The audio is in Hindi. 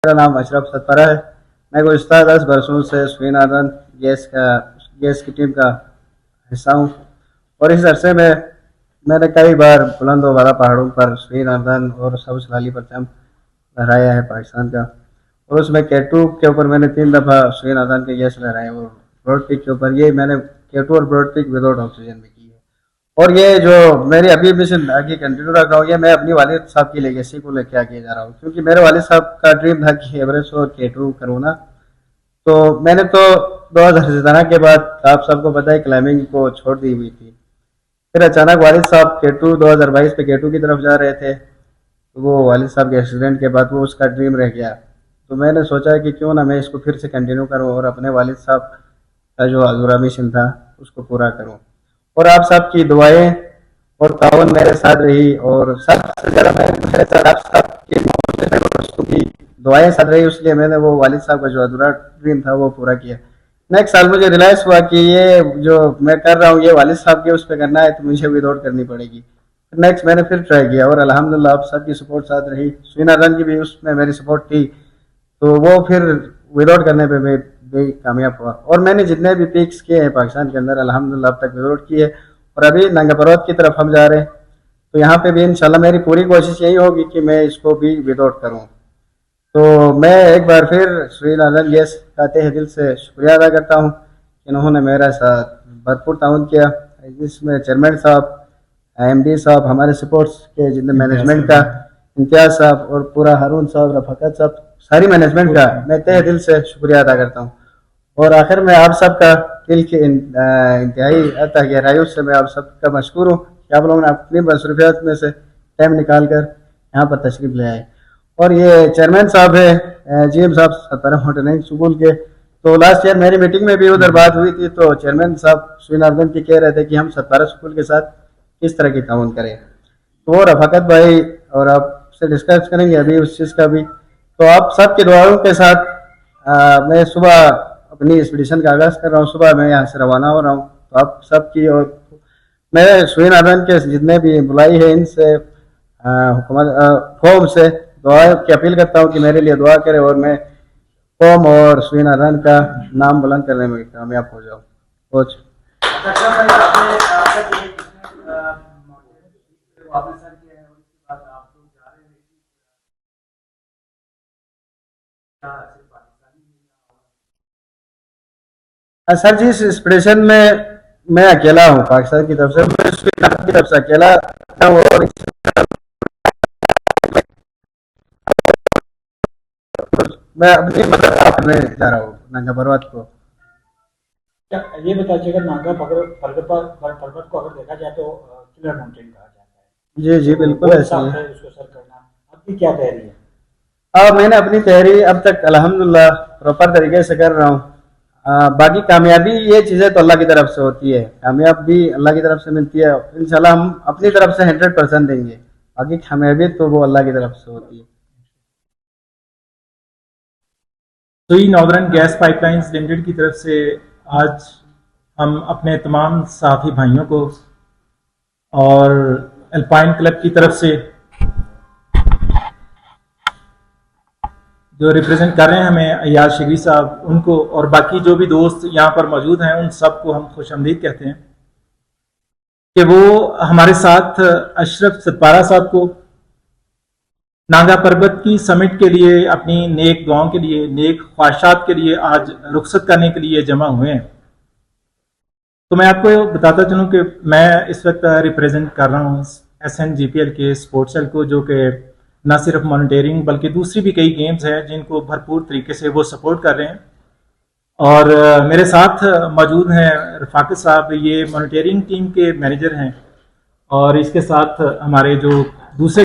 मेरा नाम अशरफ सतपारा है। मैं गुज़श्ता 10 बरसों से श्रीनगर गैस की टीम का हिस्सा हूँ और इस अरसे में मैंने कई बार बुलंद व बाला पहाड़ों पर श्रीनगर और सबसे लाली परचम लहराया है पाकिस्तान का। और उसमें K2 के ऊपर मैंने 3 दफ़ा श्रीनगर के गैस लहराए और ब्रॉड पीक के ऊपर ये मैंने K2 और ब्रॉड पीक विदाउट ऑक्सीजन में की है। और ये जो मेरी अभी मिशन आगे कंटिन्यू रख रहा हूँ, ये मैं अपनी वालिद साहब की लेगेसी को लेकर आगे जा रहा हूँ, क्योंकि मेरे वालिद साहब का ड्रीम था कि एवरेस्ट और K2 करूँ ना। तो मैंने तो 2017 के बाद आप सबको पता है क्लाइंबिंग को छोड़ दी हुई थी। फिर अचानक वालिद साहब K2 2022 पे K2 की तरफ जा रहे थे, तो वो वालिद साहब के एक्सीडेंट के बाद वो उसका ड्रीम रह गया। तो मैंने सोचा कि क्यों ना मैं इसको फिर से कंटिन्यू करूँ और अपने वालिद साहब का जो अधूरा मिशन था उसको पूरा करूँ। और आप सबकी दुआएं और ताउन मेरे साथ रही और सबसे ज़्यादा मेरे साथ आप सबकी दोस्तों की दुआएं साथ रही, इसलिए मैंने वो वालिद साहब का जो अधूरा ड्रीम था वो पूरा किया। नेक्स्ट साल मुझे रियलाइज़ हुआ कि ये जो मैं कर रहा हूँ ये वालिद साहब के उस पर करना है, तो मुझे विदाउट करनी पड़ेगी। नेक्स्ट मैंने फिर ट्राई किया और अल्हम्दुलिल्लाह आप सबकी सपोर्ट साथ रही। श्रीनगर की भी उसमें मेरी सपोर्ट थी, तो वो फिर विदाउट करने पे मैं भी कामयाब हुआ। और मैंने जितने भी पिक्स किए हैं पाकिस्तान के अंदर अल्हम्दुलिल्लाह अब तक विदाउट किए, और अभी नंगा पर्वत की तरफ हम जा रहे हैं, तो यहाँ पे भी इंशाल्लाह मेरी पूरी कोशिश यही होगी कि मैं इसको भी विदाउट करूँ। तो मैं एक बार फिर श्रीनगर गैस का तहे दिल से शुक्रिया अदा करता हूँ कि उन्होंने मेरा साथ भरपूर ताउन किया। इसमें चेयरमैन साहब, MD साहब, हमारे सपोर्ट्स के जितने मैनेजमेंट का इम्तियाज़ साहब और पूरा हारून साहब, रफाकत साहब, सारी मैनेजमेंट का मैं तहे दिल से शुक्रिया अदा करता हूँ। और आखिर में आप सबका दिल की इंतहाई गहराइयों से मैं आप सबका मशकूर हूँ कि आप लोगों ने अपनी मसरूफियात में से टाइम निकाल कर यहाँ पर तशरीफ ले आए। और ये चेयरमैन साहब है GM साहब सतपारा माउंटेनियरिंग स्कूल के, तो लास्ट ईयर मेरी मीटिंग में भी उधर बात हुई थी, तो चेयरमैन साहब श्रीनगर की कह रहे थे कि हम सतपारा स्कूल के साथ किस तरह की ताउन करें। तो वो रफाकत भाई और आपसे डिस्कस करेंगे अभी उस चीज़ का भी। तो आप सबकी दुआओं के साथ मैं सुबह अपनी एक्सपीडिशन का आगाज़ कर रहा हूँ। सुबह मैं यहाँ से रवाना हो रहा हूँ, तो आप सबकी और मैं श्रीनगर के जितने भी एम्प्लॉई है इनसे हुकूमत फॉर्म से दुआ की अपील करता हूँ कि मेरे लिए दुआ करें और मैं फॉर्म और श्रीनगर का नाम बुलंद करने में कामयाब हो जाऊँ। कुछ सर जी, इस एक्सपीडिशन में मैं अकेला हूँ पाकिस्तान की तरफ से, मैं श्रीनगर की तरफ से अकेला हूँ और मैं अपनी मदद करने जा रहा हूँ नंगा पर्वत को। क्या ये बताइए, अगर नागा पर्वत को अगर देखा जाए तो किलर माउंटेन कहा जाता है, जी जी तो बिल्कुल वो ऐसा हिसाब ही है है। उसको सर करना। आपकी क्या तैयारी है? मैंने अपनी तैयारी अब तक अल्हम्दुलिल्लाह प्रॉपर तरीके से कर रहा हूँ। बाकी कामयाबी ये चीज़ें तो अल्लाह की तरफ से होती है, कामयाब भी अल्लाह की तरफ से मिलती है। इंशाल्लाह हम अपनी तरफ से 100% देंगे, बाकी कामयाबी तो वो अल्लाह की तरफ से होती है। सुई नॉर्दर्न गैस पाइपलाइंस लिमिटेड की तरफ से आज हम अपने तमाम साथी भाइयों को और अल्पाइन क्लब की तरफ से जो रिप्रेजेंट कर रहे हैं हमें अयाज शिगरी साहब, उनको और बाकी जो भी दोस्त यहाँ पर मौजूद हैं उन सबको हम खुशामदीद कहते हैं कि वो हमारे साथ अशरफ सतपारा साहब को नागा पर्वत की समिट के लिए, अपनी नेक दुआओं के लिए, नेक ख्वाहिशात के लिए आज रुखसत करने के लिए जमा हुए हैं। तो मैं आपको बताता चलूं कि मैं इस वक्त रिप्रेजेंट कर रहा हूँ SNGPL के स्पोर्ट्स सेल को, जो कि न सिर्फ मॉनिटरिंग बल्कि दूसरी भी कई गेम्स हैं जिनको भरपूर तरीके से वो सपोर्ट कर रहे हैं। और मेरे साथ मौजूद हैं रफाकत साहब, ये मॉनिटरिंग टीम के मैनेजर हैं, और इसके साथ हमारे जो दूसरे